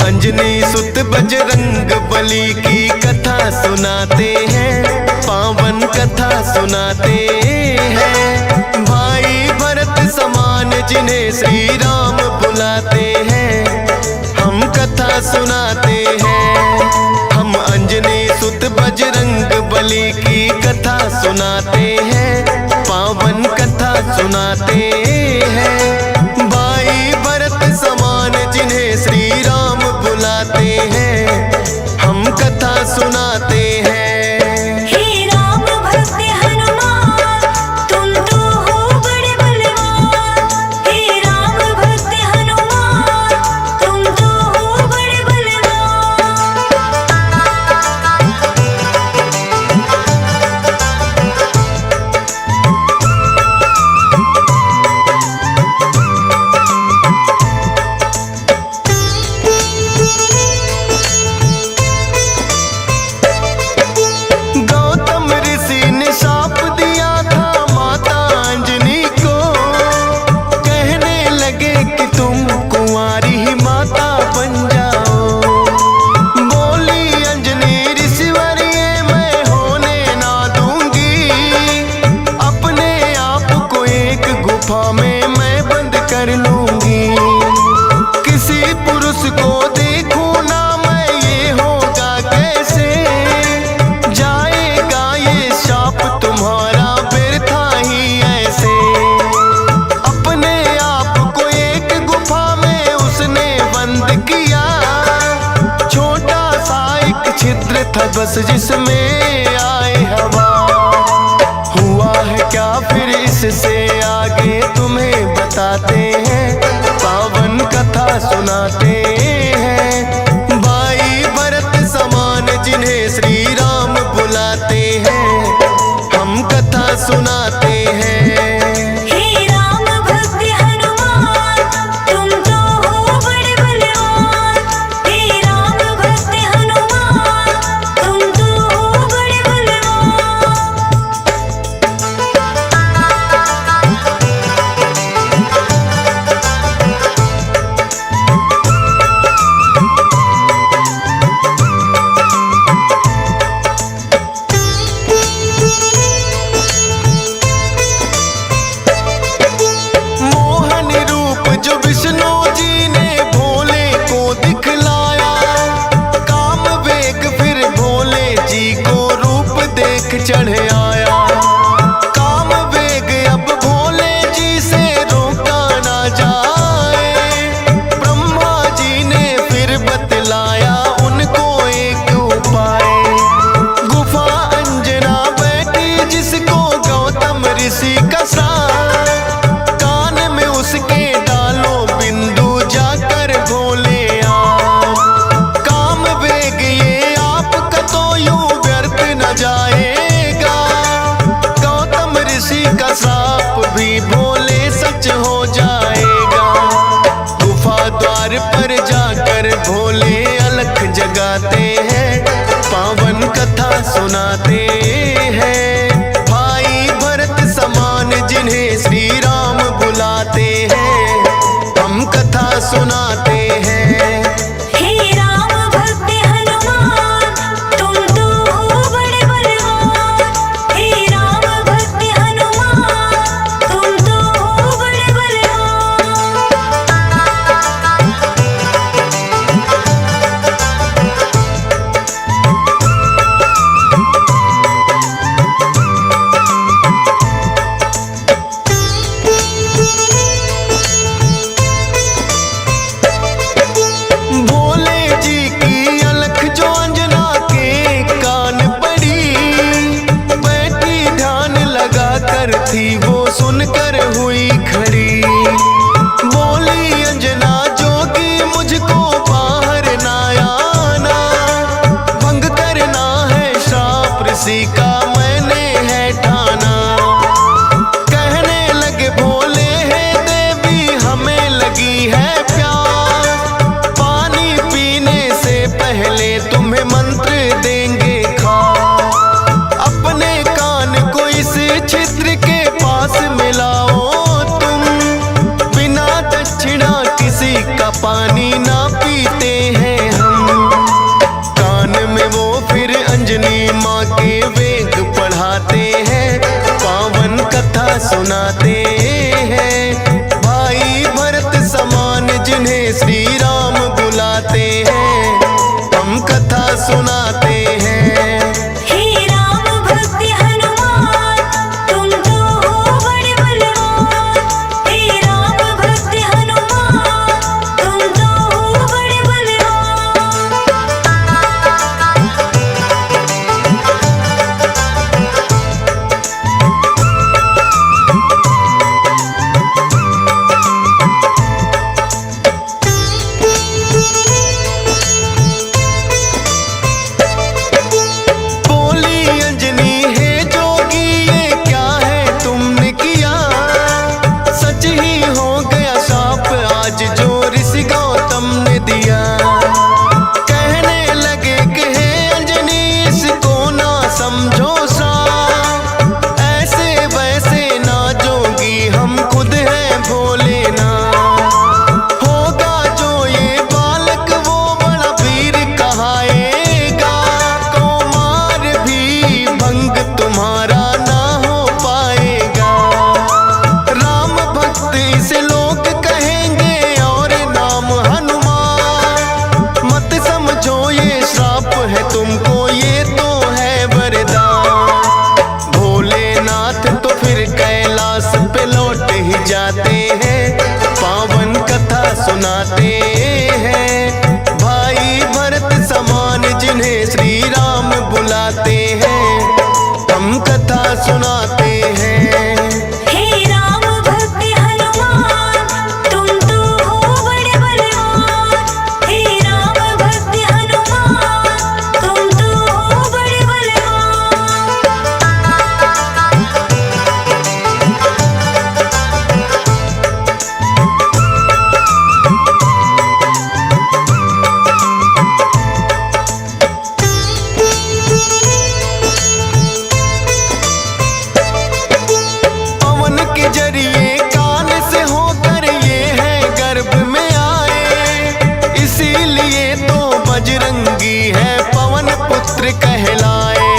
अंजनी सुत बजरंग बली की कथा सुनाते हैं, पावन कथा सुनाते हैं। भाई भरत समान जिन्हें श्री राम बुलाते हैं, हम कथा सुनाते हैं। हम अंजनी सुत बजरंग बली की कथा सुनाते हैं, पावन कथा सुनाते हैं। भाई भरत समान जिन्हें श्री राम बुलाते हैं, हम कथा सुनाते हैं। हे राम भक्त हनुमान, तुम तो हो बड़े बलवान। हे राम भक्त हनुमान, तुम तो हो बड़े बलवान। बस जिसमें आए हवा, हुआ है क्या फिर इससे आगे तुम्हें बताते हैं, पावन कथा सुनाते हैं। भाई भरत समान जिन्हें श्री राम बुलाते हैं, हम कथा सुनाते हैं। चढ़ आया काम वेग, अब भोले जी से रोका ना जाए। ब्रह्मा जी ने फिर बतलाया उनको एक उपाय। गुफा अंजना बैठी जिसको गौतम ऋषि का साथ, कान में उसके डालो बिंदु जाकर भोले आओ। काम वेग ये आपका तो यूं व्यर्थ न जाए, का साप भी भोले सच हो जाएगा। गुफा द्वार पर जाकर भोले अलख जगाते हैं, पावन कथा सुनाते हैं। भाई भरत समान जिन्हें श्री राम बुलाते हैं, हम कथा सुनाते हैं। सुनाते हैं। भाई भरत समान जिन्हें श्री राम बुलाते हैं, हम कथा सुनाते हैं। हे राम भक्त हनुमान तुम तो हो बड़े बलवान। हे राम भक्त हनुमान तुम तो हो बड़े बलवान। पवन के जरिए कान से होकर ये है गर्भ में आए, इसीलिए तो बजरंगी है पवन पुत्र कहलाए।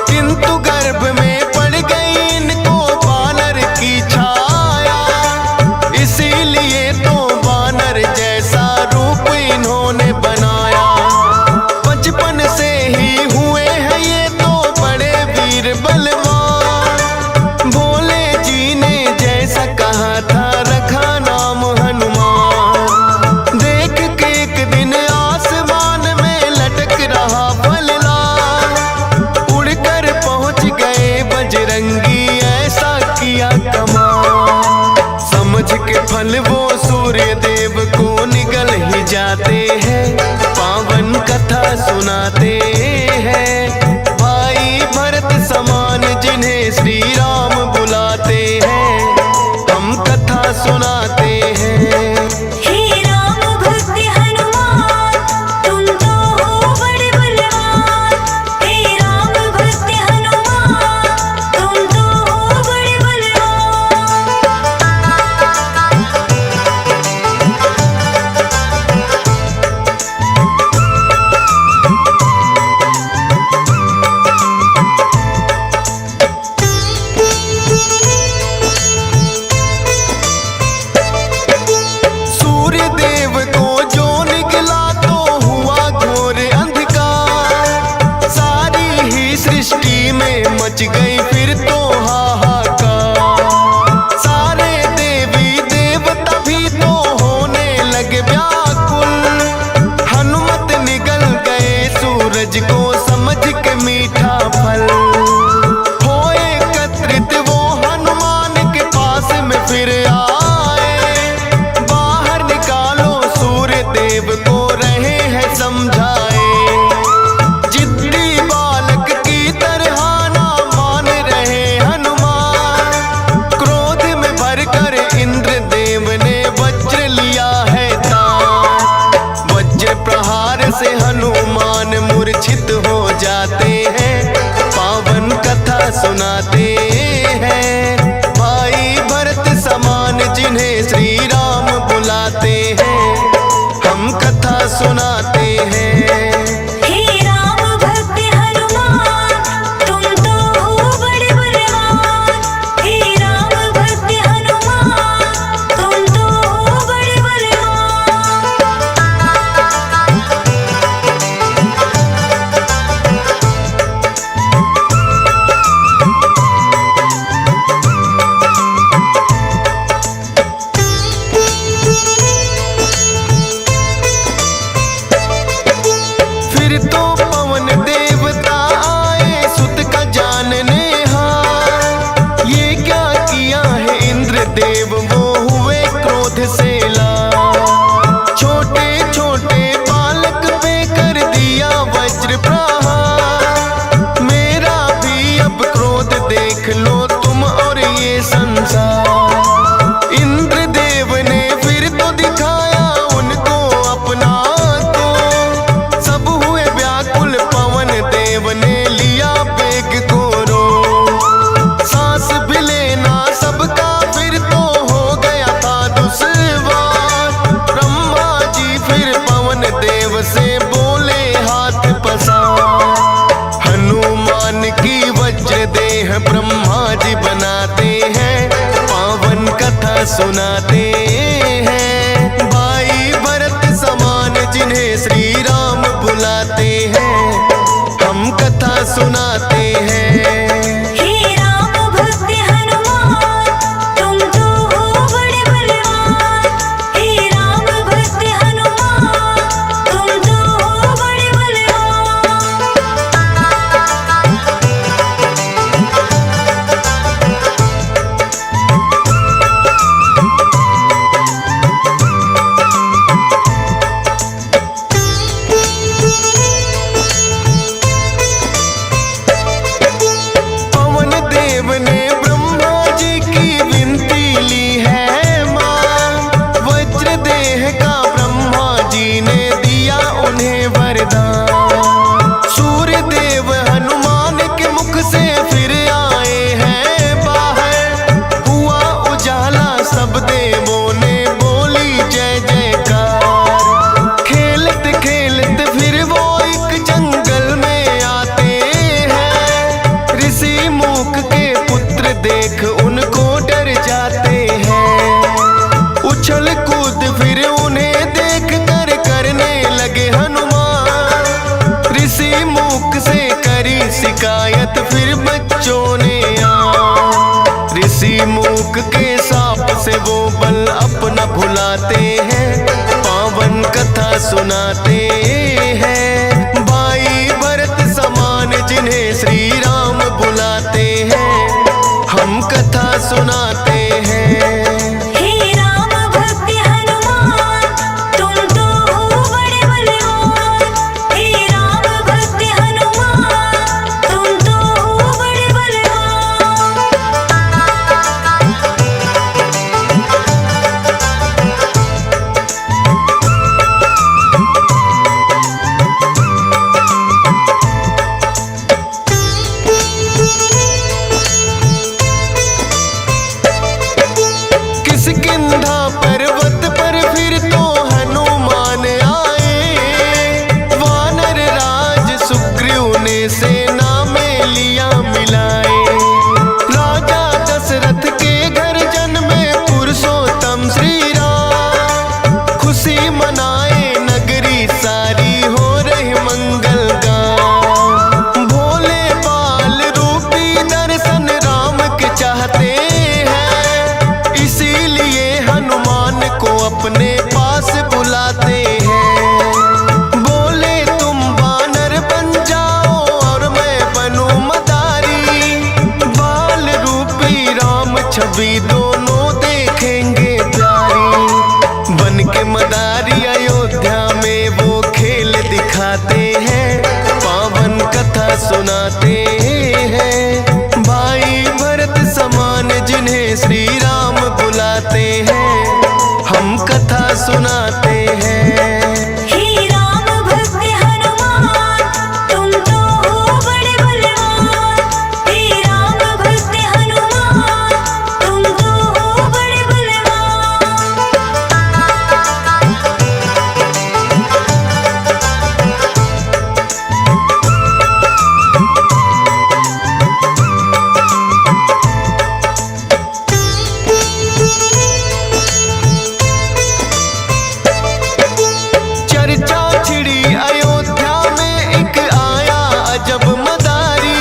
किंतु गर्भ में पड़ गई इनको वानर की छाया, इसीलिए तो वानर जैसा रूप इन्होंने बनाया। बचपन से ही हुए हैं ये तो बड़े वीर बलवान, भोले जी ने जैसा कहा था रखा नाम हनुमान। देख के एक दिन आसमान में लटक रहा फलदार, उड़कर पहुंच गए बजरंगी ऐसा किया कमाल। समझ के फल वो सूर्य देव को निगल ही जाते हैं, पावन कथा सुनाते हैं। भाई भरत समान जिन्हें श्री राम बुलाते हैं, हम कथा सुनाते हैं। हे राम भक्त हनुमान तुम तो हो बड़े बलवान। हे राम भक्त हनुमान तुम तो हो बड़े बलवान। सूर्य देव को जो निकला तो हुआ घोर अंधकार, सारी ही सृष्टि में मच गई फिर तो हाहाकार। सारे देवी देवता भी तो होने लगे व्याकुल, हनुमत निगल गए सूरज को समझ के मीठा फल। हो एकत्रित वो हनुमान के पास में फिर आए, बाहर निकालो सूर्य देव को रहे हैं समझाए। जिद्दी बालक की तरह ना मान रहे हनुमान, क्रोध में भरकर इंद्र देव ने वज्र लिया है तान। वज्र प्रहार से हनुमान मूर्छित हो जाते हैं, पावन कथा सुनाते हैं। भाई भरत समान जिन्हें श्री राम बुलाते हैं, हम कथा सुनाते हैं। हे राम भक्त हनुमान तुम तो हो बड़े बलवान। हे राम भक्त हनुमान तुम तो हो बड़े बलवान। फिर तो पवन देवता आए सुत का जानने हार, ये क्या किया है इंद्र देव वो हुए क्रोध से लाल। छोटे छोटे बालक पे कर दिया वज्र प्रहार, मेरा भी अब क्रोध देख लो तुम और ये संसार। इंद्र देव ने फिर तो दिखाया उनको अपना तो, सब हुए व्याकुल पवन देव ने लिया बेग को रो। सांस भी लेना सबका फिर तो हो गया था दुश्वार। ब्रह्मा जी फिर पवन देव से बोले हाथ पसार। हनुमान की वज्र देह ब्रह्मा जी बनाते हैं, पावन कथा सुनाते हैं। भाई भरत समान जिन्हें श्री राम बुलाते हैं, हम कथा सुनाते हैं। हे राम भक्त हनुमान तुम तो हो बड़े बलवान। हे राम भक्त उसी मूक के सांप से वो बल अपना भुलाते हैं, पावन कथा सुनाते हैं। भाई भरत समान जिन्हें श्री राम बुलाते हैं, हम कथा सुनाते हैं। हे राम भक्त हनुमान, तुम तो हो बड़े बलवान। हे राम भक्त हनुमान, तुम तो हो बड़े बलवान। किष्किंधा पर्वत पर फिर तो हनुमान आए, वानर राज सुग्रीव ने सेना में लिया मिलाए। राजा दशरथ के घर जन्मे पुरुषोत्तम श्री राम, खुशी मनाए नगरी सारी हो रही मंगल गान। भोले बाल रूपी दर्शन राम के चाहते हैं, इसीलिए हनुमान को अपने पास बुलाते हैं। बोले तुम वानर बन जाओ और मैं बनूं मदारी, बाल रूपी राम छवि दोनों देखेंगे प्यारी। बन के मदारी अयोध्या में वो खेल दिखाते हैं, पावन कथा सुनाते हैं। भाई भरत समान जिन्हें श्री राम बुलाते हैं, हम कथा सुनाते हैं। हे राम भक्त हनुमान, तुम तो हो बड़े बलवान। हे राम भक्त हनुमान, तुम तो हो बड़े बलवान। चर्चा छिड़ी अयोध्या में एक आया अजब मदारी,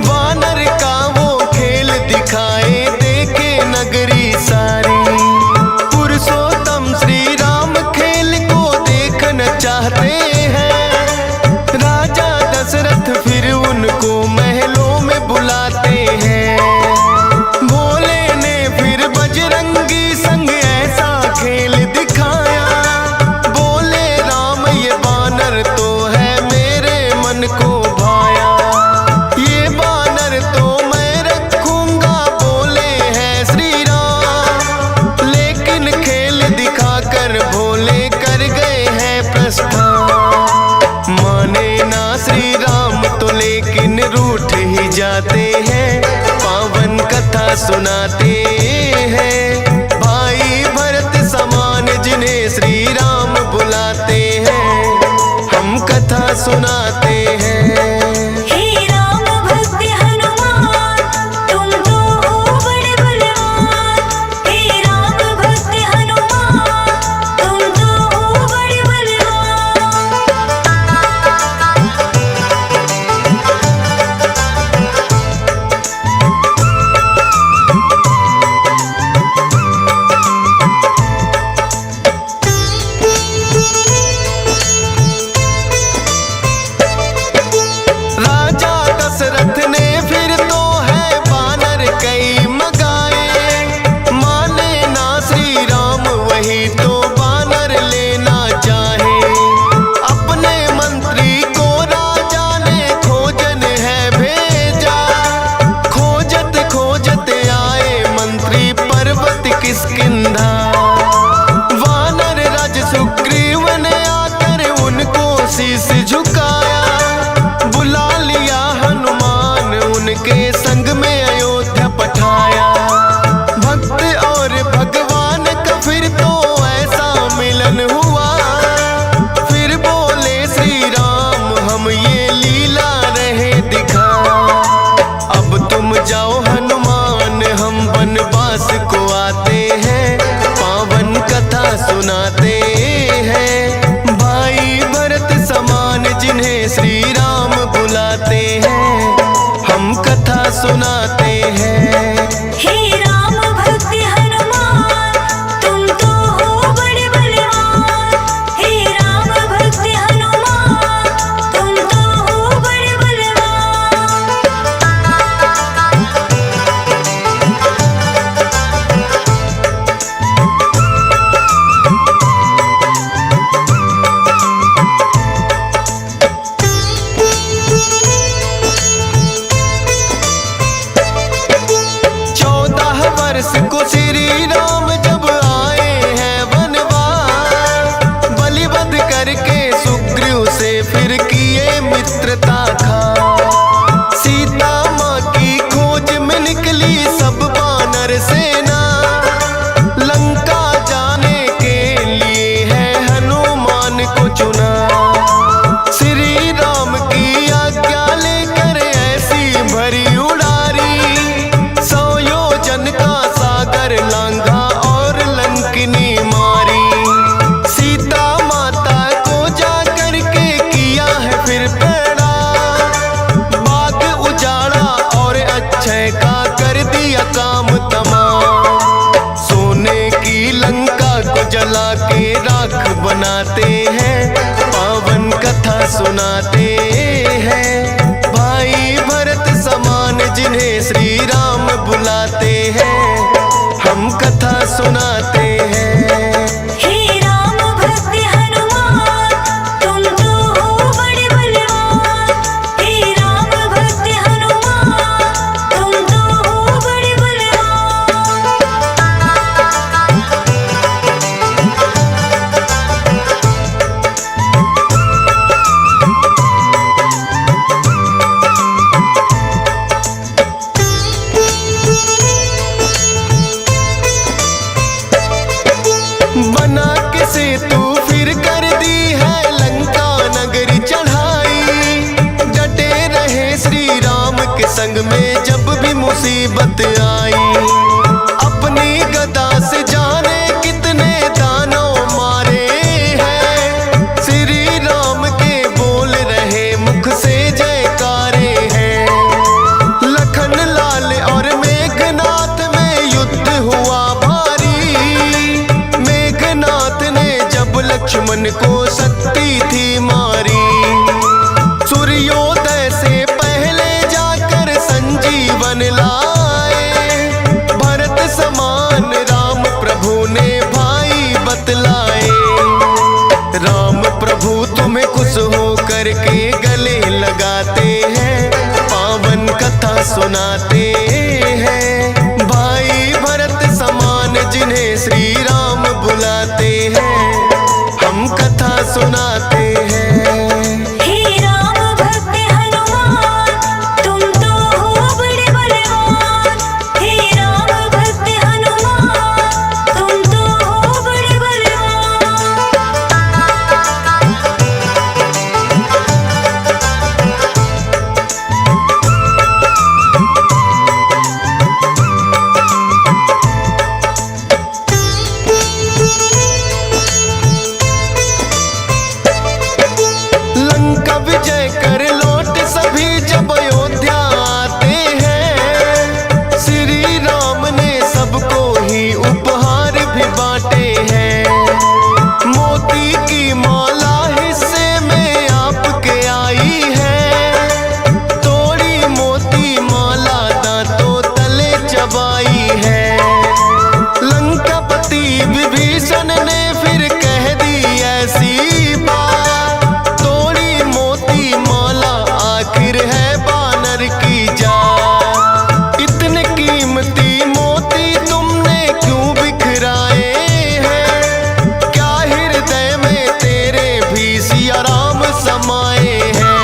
वानर का वो खेल दिखाए देखे नगरी सारी। पुरुषोत्तम श्री राम खेल को देखना चाहते हैं, राजा दशरथ फिर उनको महलों में बुलाते हैं। भोले ने फिर बजरंगी संग ऐसा खेल दिखाया, बोले राम ये बानर तो है मेरे मन को भाया। ये बानर तो मैं रखूंगा बोले हैं श्री राम, लेकिन खेल दिखाकर भोले कर गए हैं प्रस्थान। माने ना श्री राम तो लेकिन रूठ ही जाते हैं, पावन कथा सुनाते हैं। भाई भरत समान जिन्हें श्री राम बुलाते हैं, हम कथा सुनाते हैं। हे राम भक्त हनुमान, तुम तो हो बड़े बलवान। हे राम भक्त हनुमान, तुम तो हो बड़े बलवान। राजा दशरथ ने फिर तो है बानर कई मगाए, माने ना श्री राम वही तो बानर लेना चाहे। अपने मंत्री को राजा ने खोजन है भेजा, खोजत खोजत आए मंत्री पर्वत किष्किंधा। वानर राज सुग्रीव ने आकर उनको शीश झुकाया, बुला लिया हनुमान उनके संग में अयोध्या पठाया। भक्त और भगवान का फिर तो ऐसा मिलन हुआ, फिर बोले श्री राम हम ये लीला रहे दिखा। अब तुम जाओ हनुमान हम वनवास को आते हैं, पावन कथा सुनाते हैं। भाई भरत समान जिन्हें श्री राम बुलाते हैं, हम कथा सुनाते हैं। हे वर्ष को श्री राम जब आए हैं वनवास, बलि वध करके सुग्रीव से फिर किए मित्रता खा। सीता माँ की खोज में निकली सब वानर सेना, लंका जाने के लिए है हनुमान को चुना। श्री राम की आज्ञा लेकर ऐसी भरी उड़ारी, 100 योजन का सागर लांघा और लंकिनी मारी। सीता माता को जा करके किया है फिर पैड़ा, बाग उजाड़ा और अक्षय का कर दिया काम तमाम। सोने की लंका को जला के राख बनाते हैं, पावन कथा सुनाते हैं। भाई भरत समान जिन्हें श्री राम बुलाते हैं, हम कथा सुनाते हैं। हे राम भक्त हनुमान, तुम तो हो बड़े बलवान। हे राम भक्त हनुमान, तुम तो हो बड़े बलवान। बना के सेतु फिर कर दी है लंका नगरी चढ़ाई। डटे रहे श्री राम के संग में जब भी मुसीबत आई। अपनी गदा से जाने कितने दानव मारे हैं, श्री राम के बोल रहे मुख से जयकारे हैं। लखन लाल और मेघनाथ में युद्ध हुआ भारी, मेघनाथ ने जब लक्ष्मण को शक्ति थी मारी। सूर्योदय से पहले जाकर संजीवन लाए, भरत समान राम प्रभु ने भाई बतलाए। राम प्रभु तुम्हें खुश हो करके गले लगाते हैं, पावन कथा सुनाते हैं। भाई भरत समान जिन्हें श्री राम बुलाते हैं, हम कथा सुनाते हैं। हे राम भक्त हनुमान, तुम तो हो बड़े बलवान। हे राम भक्त हनुमान, तुम तो हो बड़े बलवान। लंका विजय कर लौट सभी जब अयोध्या आते हैं, श्री राम ने सबको ही उपहार भी बांटे हैं। मोती की माला हिस्से में आपके आई है, तोड़ी मोती माला दांतों तले चबाई है। लंकापति विभीषण ने फिर कह दी ऐसी बात, तोड़ी मोती माला आखिर है बानर की जात। इतने कीमती मोती तुमने क्यों बिखराए हैं, क्या हृदय में तेरे भी सिया राम समाए हैं।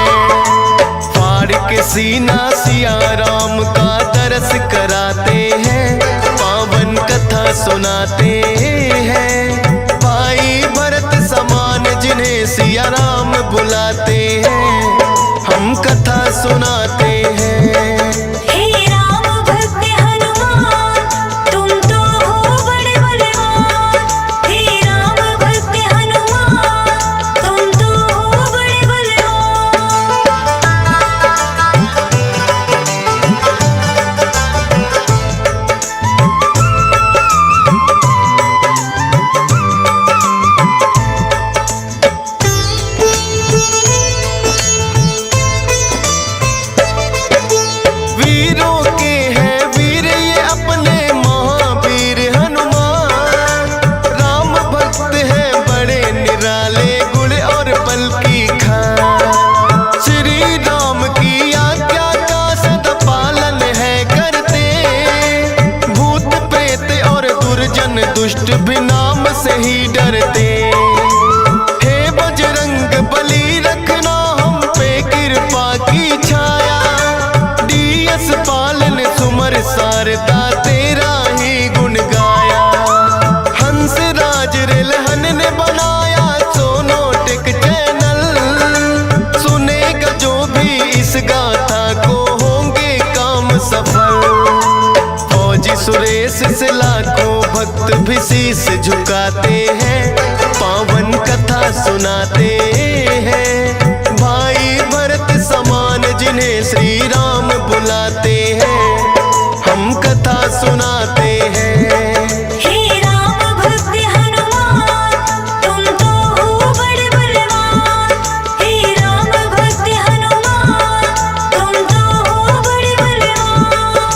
फाड़ के सीना सिया राम का दरस कराते हैं, पावन कथा सुनाते हैं। भाई भरत समान जिन्हें सिया राम बुलाते हैं, हम कथा सुनाते हैं। हे राम भक्त हनुमान, तुम तो हो बड़े बलवान। हे राम भक्त हनुमान, तुम तो हो बड़े बलवान। दुष्ट भी नाम से ही डरते। हे बजरंग बली रखना हम पे कृपा की छाया, डीएस पालन सुमर शारदा तेरा ही गुण गाया। हंस राज रेलहन ने बनाया सोनोटेक चैनल, सुनेगा जो भी इस गाथा को होंगे काम सफल। फौजी सुरेश से लाखों भक्त भी शीश झुकाते हैं, पावन कथा सुनाते